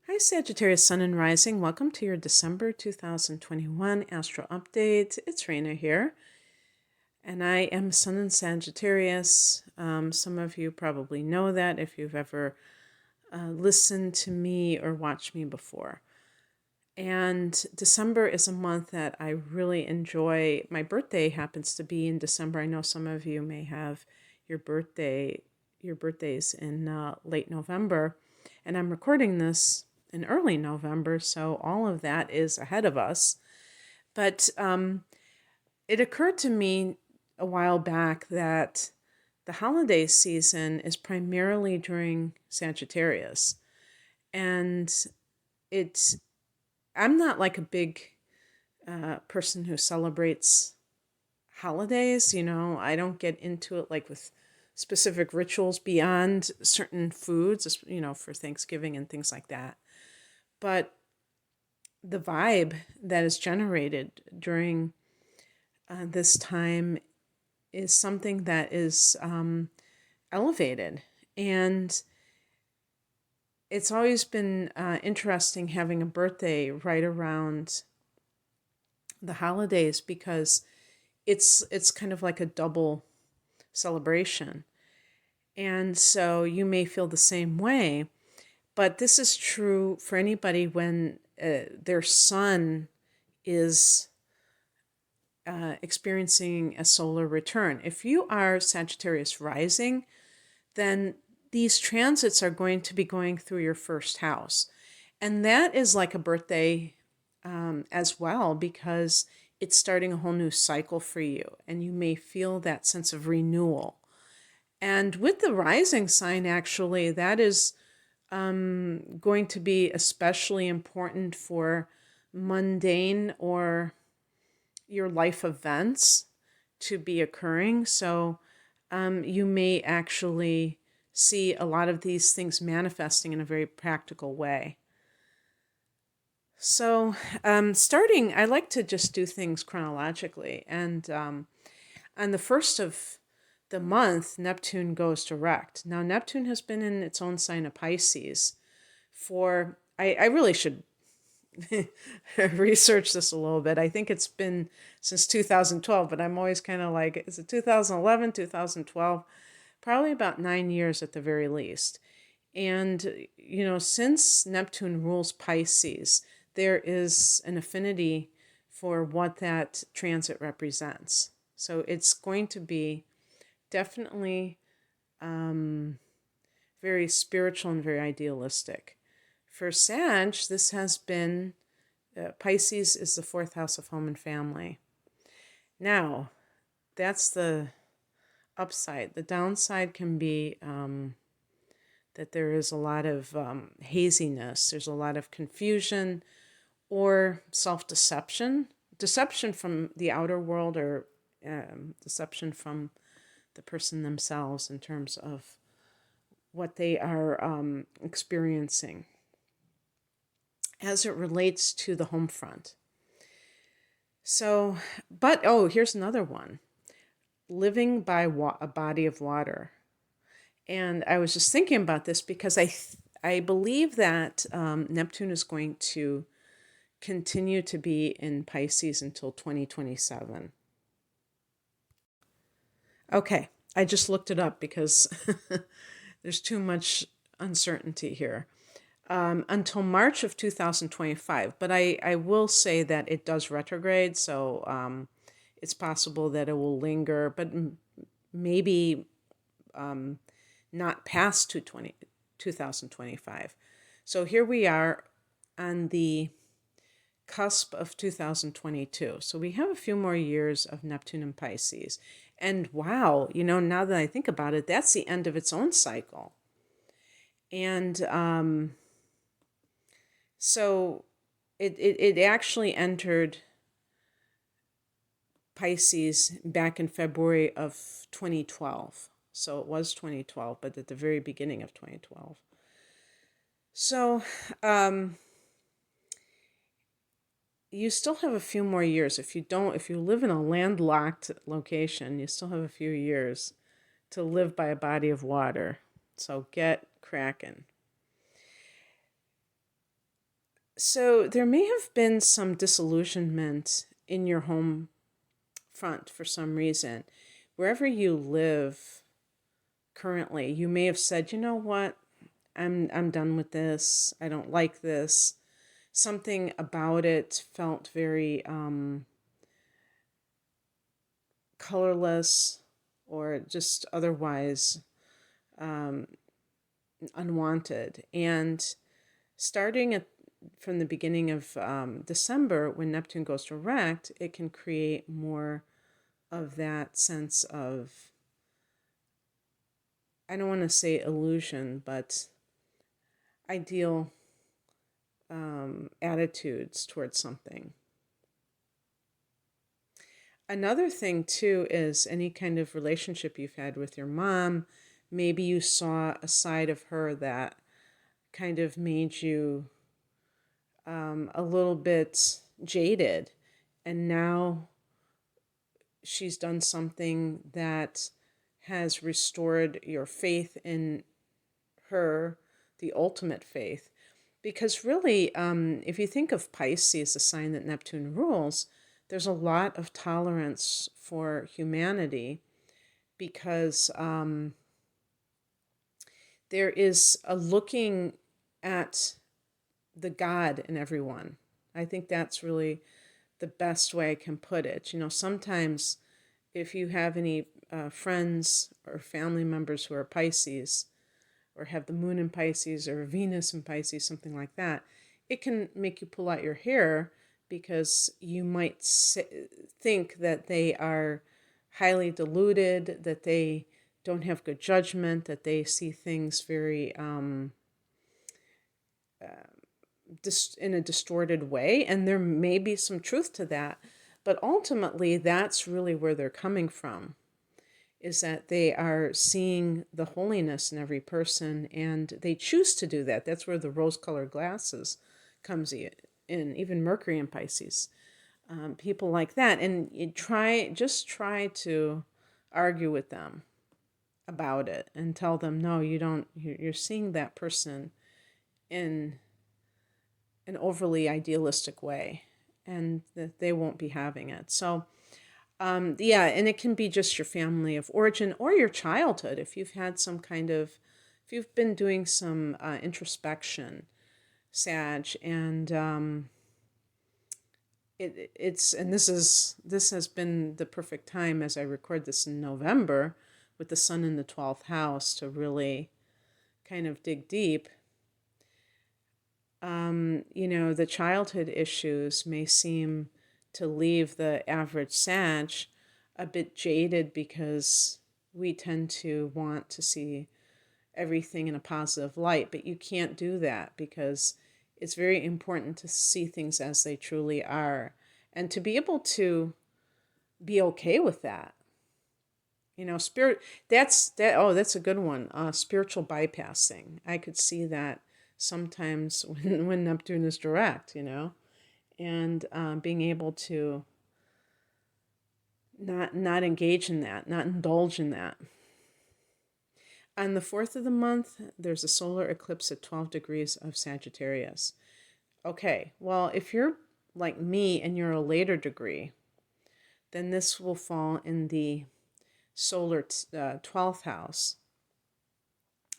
Hi, Sagittarius Sun and Rising. Welcome to your December 2021 Astro Update. It's Raina here, and I am Sun in Sagittarius. Some of you probably know that if you've ever listened to me or watched me before. And December is a month that I really enjoy. My birthday happens to be in December. I know some of you may have your birthdays in late November, and I'm recording this in early November, so all of that is ahead of us. But it occurred to me a while back that the holiday season is primarily during Sagittarius, and it's I'm not like a big person who celebrates holidays. I don't get into it like with specific rituals beyond certain foods, for Thanksgiving and things like that. But the vibe that is generated during this time is something that is elevated. And it's always been interesting having a birthday right around the holidays because it's kind of like a double celebration. And so you may feel the same way, but this is true for anybody when their sun is experiencing a solar return. If you are Sagittarius rising, then these transits are going to be going through your first house. And that is like a birthday as well, because it's starting a whole new cycle for you, and you may feel that sense of renewal. And with the rising sign, actually, that is going to be especially important for mundane or your life events to be occurring. So you may actually see a lot of these things manifesting in a very practical way. So starting, I like to just do things chronologically. And on the first of the month, Neptune goes direct. Now, Neptune has been in its own sign of Pisces for, I really should research this a little bit. I think it's been since 2012, but I'm always kind of like, is it 2011, 2012? Probably about 9 years at the very least. And, since Neptune rules Pisces, there is an affinity for what that transit represents. So it's going to be definitely very spiritual and very idealistic. For Sag, this has been, Pisces is the fourth house of home and family. Now, that's the upside. The downside can be that there is a lot of haziness, there's a lot of confusion or self-deception, deception from the outer world, or deception from the person themselves in terms of what they are experiencing as it relates to the home front. So, here's another one. Living by a body of water. And I was just thinking about this because I believe that Neptune is going to continue to be in Pisces until 2027. Okay, I just looked it up because there's too much uncertainty here. Until March of 2025. But I will say that it does retrograde, so it's possible that it will linger, but maybe not past 2025. So here we are on the cusp of 2022. So we have a few more years of Neptune and Pisces. And wow, now that I think about it, that's the end of its own cycle. And so it actually entered Pisces back in February of 2012. So it was 2012, but at the very beginning of 2012. So you still have a few more years. If you live in a landlocked location, you still have a few years to live by a body of water. So get cracking. So there may have been some disillusionment in your home front for some reason. Wherever you live currently, you may have said, you know what, I'm done with this. I don't like this. Something about it felt very colorless or just otherwise um, unwanted. And starting from the beginning of December, when Neptune goes direct, it can create more of that sense of, I don't want to say illusion, but ideal attitudes towards something. Another thing, too, is any kind of relationship you've had with your mom. Maybe you saw a side of her that kind of made you a little bit jaded. And now she's done something that has restored your faith in her, the ultimate faith. Because really, if you think of Pisces, a sign that Neptune rules, there's a lot of tolerance for humanity because there is a looking at the God in everyone. I think that's really the best way I can put it. You know, sometimes if you have any friends or family members who are Pisces, or have the moon in Pisces or Venus in Pisces, something like that, it can make you pull out your hair because you might think that they are highly deluded, that they don't have good judgment, that they see things very in a distorted way. And there may be some truth to that. But ultimately, that's really where they're coming from, is that they are seeing the holiness in every person and they choose to do that. That's where the rose-colored glasses comes in, even Mercury in Pisces. People like that. And you just try to argue with them about it and tell them, no, you don't, you're seeing that person in an overly idealistic way and that they won't be having it. So, yeah, and it can be just your family of origin or your childhood. If you've had some kind of, if you've been doing some introspection, Sag, and and this has been the perfect time as I record this in November, with the sun in the 12th house, to really kind of dig deep. You know, the childhood issues may seem to leave the average Sag a bit jaded because we tend to want to see everything in a positive light, but you can't do that because it's very important to see things as they truly are and to be able to be okay with that. You know, that's a good one. Spiritual bypassing. I could see that sometimes when Neptune is direct, you know, and being able to not engage in that, not indulge in that. On the 4th of the month, there's a solar eclipse at 12 degrees of Sagittarius. Okay, well, if you're like me and you're a later degree, then this will fall in the solar 12th house.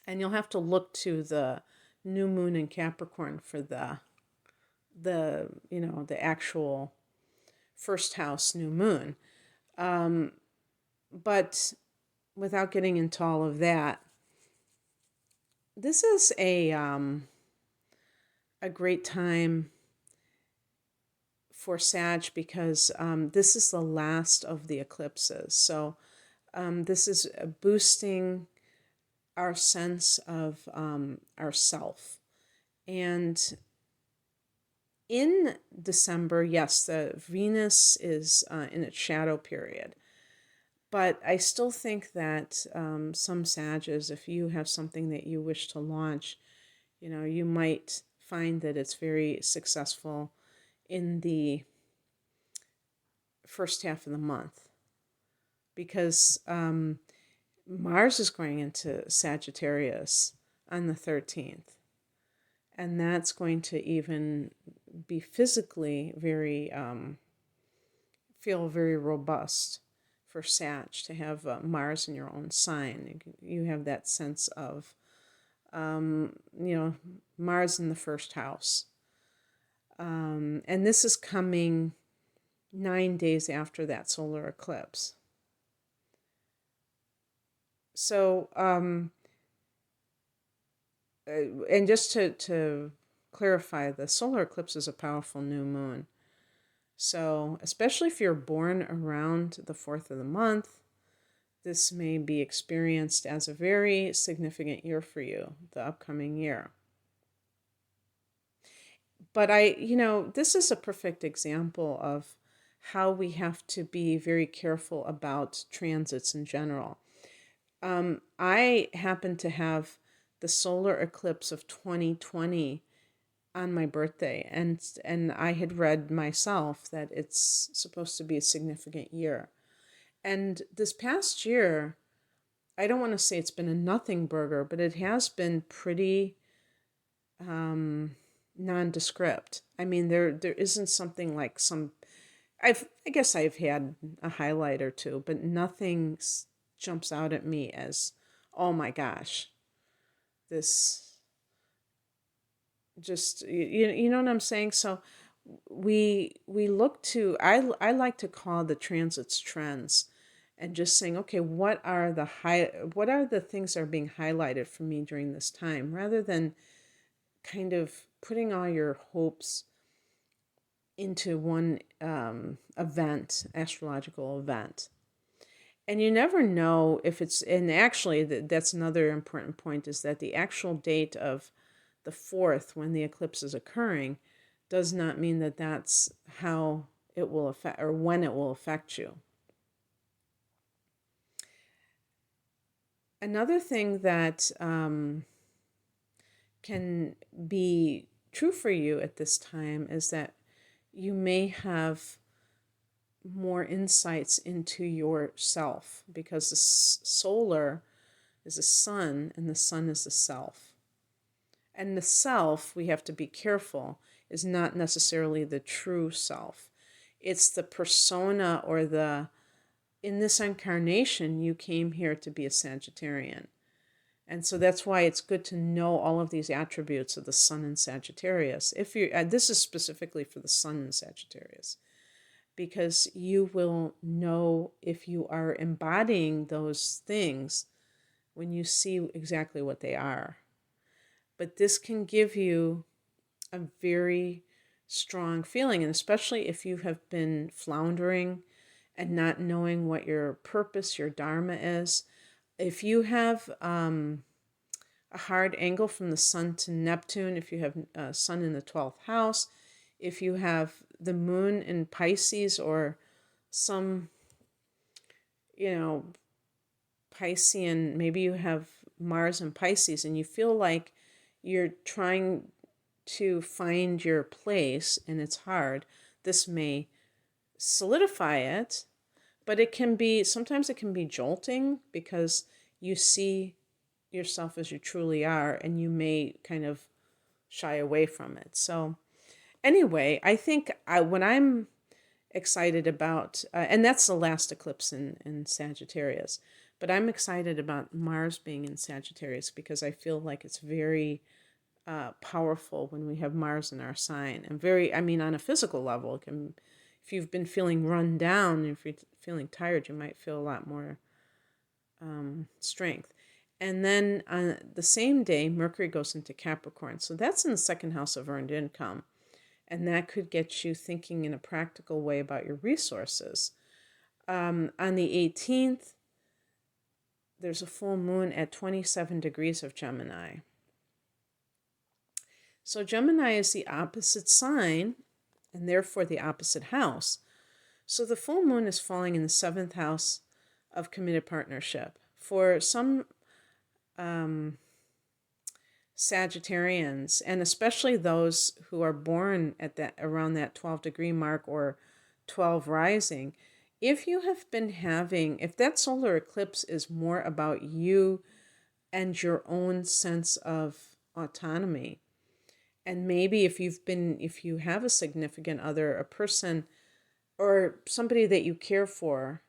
And you'll have to look to the new moon in Capricorn for the actual first house new moon. But without getting into all of that, this is a great time for Sag because this is the last of the eclipses. So this is boosting our sense of ourself. And in December, yes, the Venus is in its shadow period. But I still think that some Sages, if you have something that you wish to launch, you know, you might find that it's very successful in the first half of the month. Because Mars is going into Sagittarius on the 13th. And that's going to even be physically feel very robust for Sag to have Mars in your own sign. You have that sense of, Mars in the first house. And this is coming 9 days after that solar eclipse. So, and just to clarify, the solar eclipse is a powerful new moon. So, especially if you're born around the 4th of the month, this may be experienced as a very significant year for you, the upcoming year. But this is a perfect example of how we have to be very careful about transits in general. I happen to have the solar eclipse of 2020 on my birthday, and I had read myself that it's supposed to be a significant year. And this past year, I don't want to say it's been a nothing burger, but it has been pretty nondescript. I mean, there isn't something like I guess I've had a highlight or two, but nothing jumps out at me as, oh my gosh, this just, you know what I'm saying? So we look to, I like to call the transits trends, and just saying, okay, what are the things that are being highlighted for me during this time, rather than kind of putting all your hopes into one astrological event. And you never know if it's, and actually that's another important point, is that the actual date of the 4th, when the eclipse is occurring, does not mean that that's how it will affect, or when it will affect you. Another thing that can be true for you at this time is that you may have more insights into yourself, because the solar is the sun and the sun is the self. And the self, we have to be careful, is not necessarily the true self. It's the persona, or in this incarnation, you came here to be a Sagittarian. And so that's why it's good to know all of these attributes of the sun in Sagittarius. This is specifically for the sun in Sagittarius, because you will know if you are embodying those things when you see exactly what they are. But this can give you a very strong feeling, and especially if you have been floundering and not knowing what your purpose, your dharma is. If you have a hard angle from the sun to Neptune, if you have sun in the 12th house, if you have the moon in Pisces, or some, Piscean, maybe you have Mars in Pisces, and you feel like you're trying to find your place and it's hard, this may solidify it. But sometimes it can be jolting, because you see yourself as you truly are, and you may kind of shy away from it. So anyway, I think what I'm excited about, and that's the last eclipse in Sagittarius, but I'm excited about Mars being in Sagittarius, because I feel like it's very powerful when we have Mars in our sign. And on a physical level, if you've been feeling run down, if you're feeling tired, you might feel a lot more strength. And then on the same day, Mercury goes into Capricorn. So that's in the 2nd house of earned income. And that could get you thinking in a practical way about your resources. On the 18th, there's a full moon at 27 degrees of Gemini. So Gemini is the opposite sign, and therefore the opposite house. So the full moon is falling in the 7th house of committed partnership. For some Sagittarians, and especially those who are born at around that 12-degree mark, or 12 rising, if that solar eclipse is more about you and your own sense of autonomy, And maybe if you have a significant other, a person or somebody that you care for,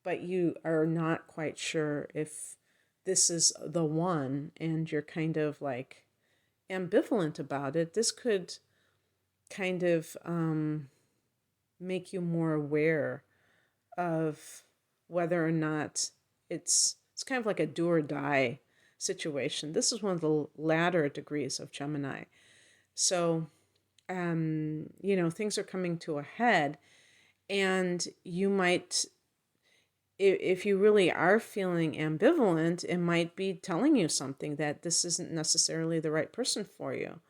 but you are not quite sure if this is the one, and you're kind of like ambivalent about it, this could kind of make you more aware of whether or not it's kind of like a do or die situation. This is one of the latter degrees of Gemini. So, things are coming to a head, and you might, if you really are feeling ambivalent, it might be telling you something that this isn't necessarily the right person for you.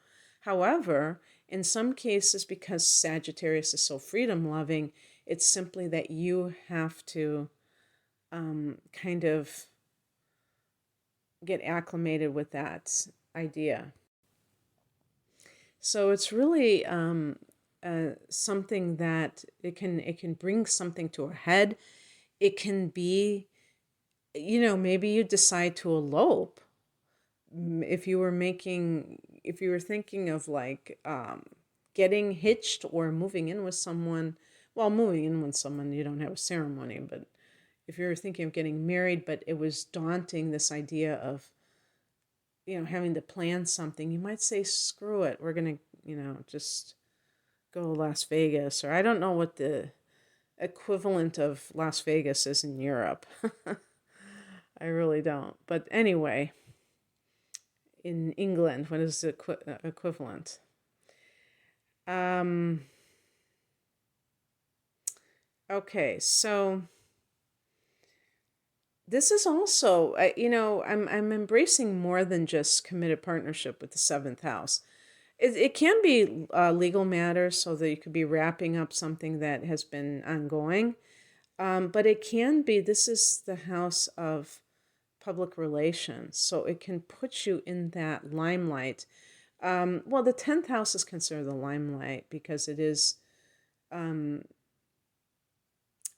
However, in some cases, because Sagittarius is so freedom loving, it's simply that you have to kind of get acclimated with that idea. So it's really something that it can bring something to a head. It can be, maybe you decide to elope. If you were thinking of like getting hitched or moving in with someone, well, moving in with someone, you don't have a ceremony, but if you're thinking of getting married, but it was daunting, this idea of, having to plan something, you might say, screw it, we're going to, just go to Las Vegas, or I don't know what the equivalent of Las Vegas is in Europe. I really don't. But anyway, in England, what is the equivalent? Okay, so this is also, I'm embracing more than just committed partnership with the seventh house. It can be legal matters, so that you could be wrapping up something that has been ongoing. But it can be, this is the house of public relations, so it can put you in that limelight. Well, the 10th house is considered the limelight because it is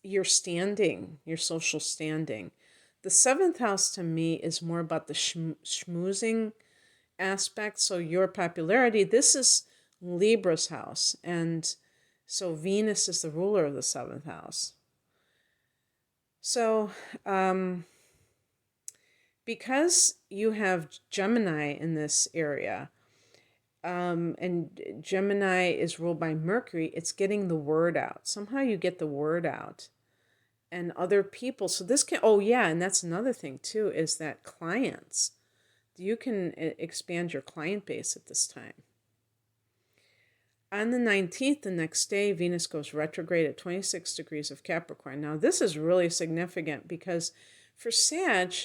your standing, your social standing. The 7th house to me is more about the schmoozing aspect. So your popularity, this is Libra's house. And so Venus is the ruler of the 7th house. So because you have Gemini in this area, and Gemini is ruled by Mercury, it's getting the word out. Somehow you get the word out. And other people, so this can, oh yeah, and that's another thing too, is that clients, you can expand your client base at this time. On the 19th, the next day, Venus goes retrograde at 26 degrees of Capricorn. Now, this is really significant because for Sag,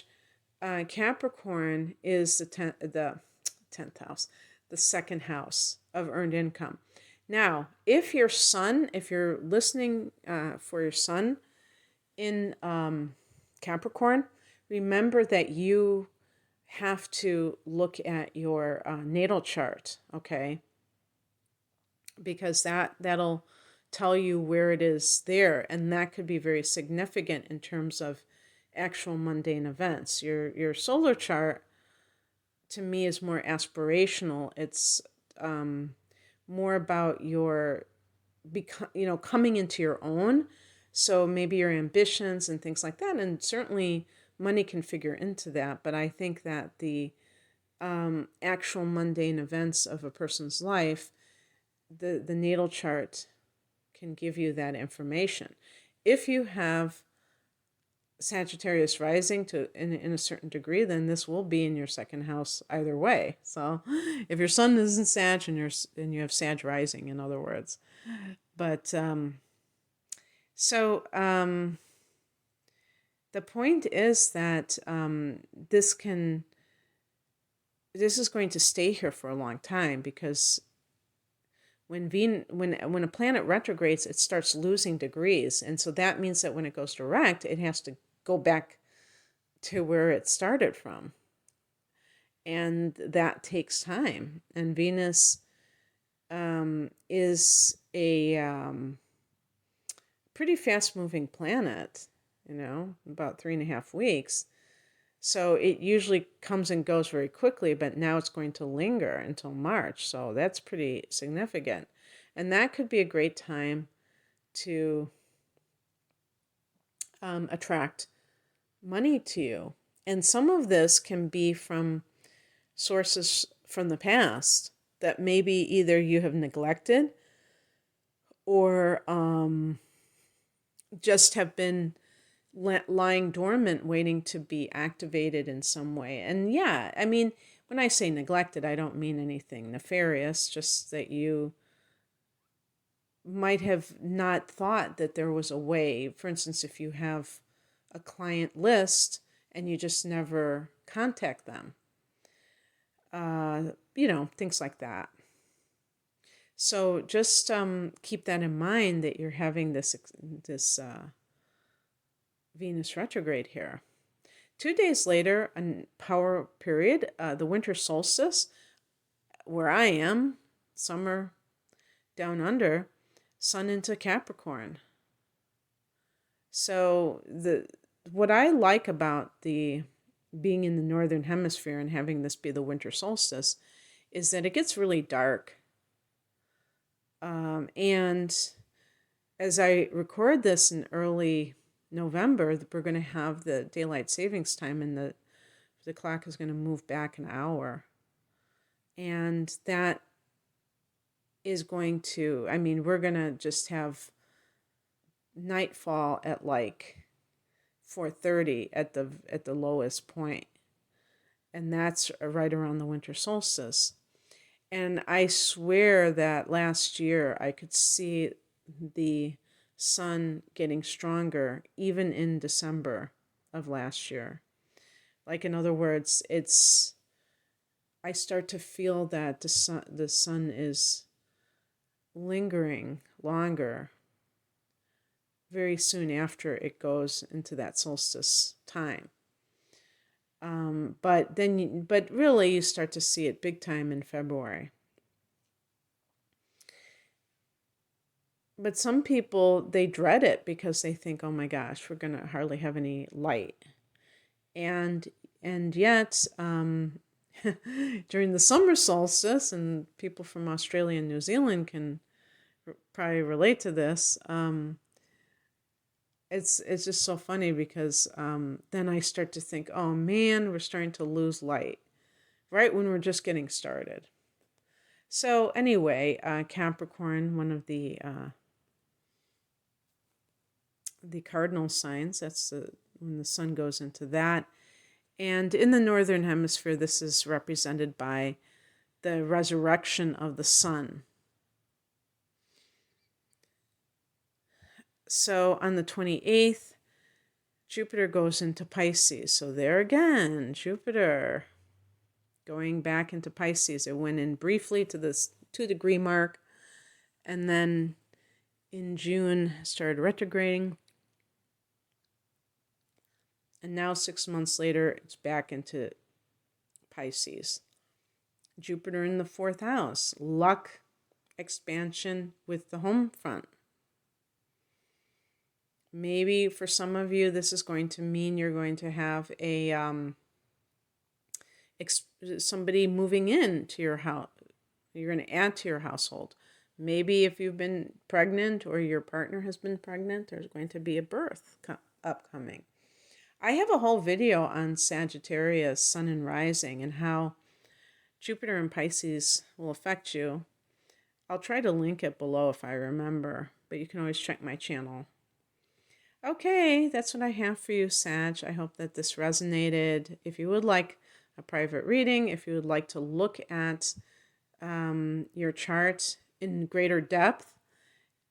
Capricorn is the 10th house, the second house of earned income. Now, if you're listening for your sun in Capricorn, remember that you have to look at your natal chart, okay? Because that'll tell you where it is there, and that could be very significant in terms of actual mundane events. Your solar chart, to me, is more aspirational. It's more about your coming into your own. So maybe your ambitions and things like that, and certainly money can figure into that. But I think that the actual mundane events of a person's life, the natal chart can give you that information. If you have Sagittarius rising in a certain degree, then this will be in your second house either way. So if your sun is in Sag and you have Sag rising, in other words. But the point is that this is going to stay here for a long time, because when a planet retrogrades, it starts losing degrees, and so that means that when it goes direct, it has to go back to where it started from, and that takes time. And Venus is a pretty fast-moving planet, about 3.5 weeks. So it usually comes and goes very quickly, but now it's going to linger until March. So that's pretty significant. And that could be a great time to attract money to you. And some of this can be from sources from the past that maybe either you have neglected or just have been lying dormant, waiting to be activated in some way. And yeah, I mean, when I say neglected, I don't mean anything nefarious, just that you might have not thought that there was a way. For instance, if you have a client list and you just never contact them, things like that. So just keep that in mind, that you're having this Venus retrograde here. 2 days later, a power period, the winter solstice, where I am, summer down under, sun into Capricorn. So what I like about the being in the northern hemisphere and having this be the winter solstice is that it gets really dark. And as I record this in early November, we're going to have the daylight savings time, and the clock is going to move back an hour. And that is going to, we're going to just have nightfall at like 4:30 at the lowest point. And that's right around the winter solstice. And I swear that last year I could see the sun getting stronger even in December of last year. Like, in other words, I start to feel that the sun is lingering longer very soon after it goes into that solstice time. But really you start to see it big time in February. But some people, they dread it because they think, oh my gosh, we're going to hardly have any light. And yet, during the summer solstice, and people from Australia and New Zealand can probably relate to this, it's just so funny because then I start to think, oh man, we're starting to lose light right when we're just getting started. So anyway, Capricorn, one of the cardinal signs, that's when the sun goes into that. And in the northern hemisphere, this is represented by the resurrection of the sun. So on the 28th, Jupiter goes into Pisces. So there again, Jupiter going back into Pisces. It went in briefly to this 2-degree mark, and then in June started retrograding. And now 6 months later, it's back into Pisces. Jupiter in the 4th house, luck, expansion with the home front. Maybe for some of you, this is going to mean you're going to have a somebody moving into your house. You're going to add to your household. Maybe if you've been pregnant or your partner has been pregnant, there's going to be a birth upcoming. I have a whole video on Sagittarius, Sun and Rising, and how Jupiter and Pisces will affect you. I'll try to link it below if I remember, but you can always check my channel. Okay, that's what I have for you, Sag. I hope that this resonated. If you would like a private reading, if you would like to look at your chart in greater depth,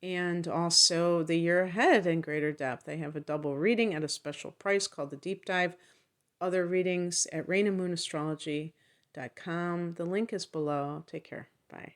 and also the year ahead in greater depth, I have a double reading at a special price called the Deep Dive. Other readings at rainamoonastrology.com. The link is below. Take care. Bye.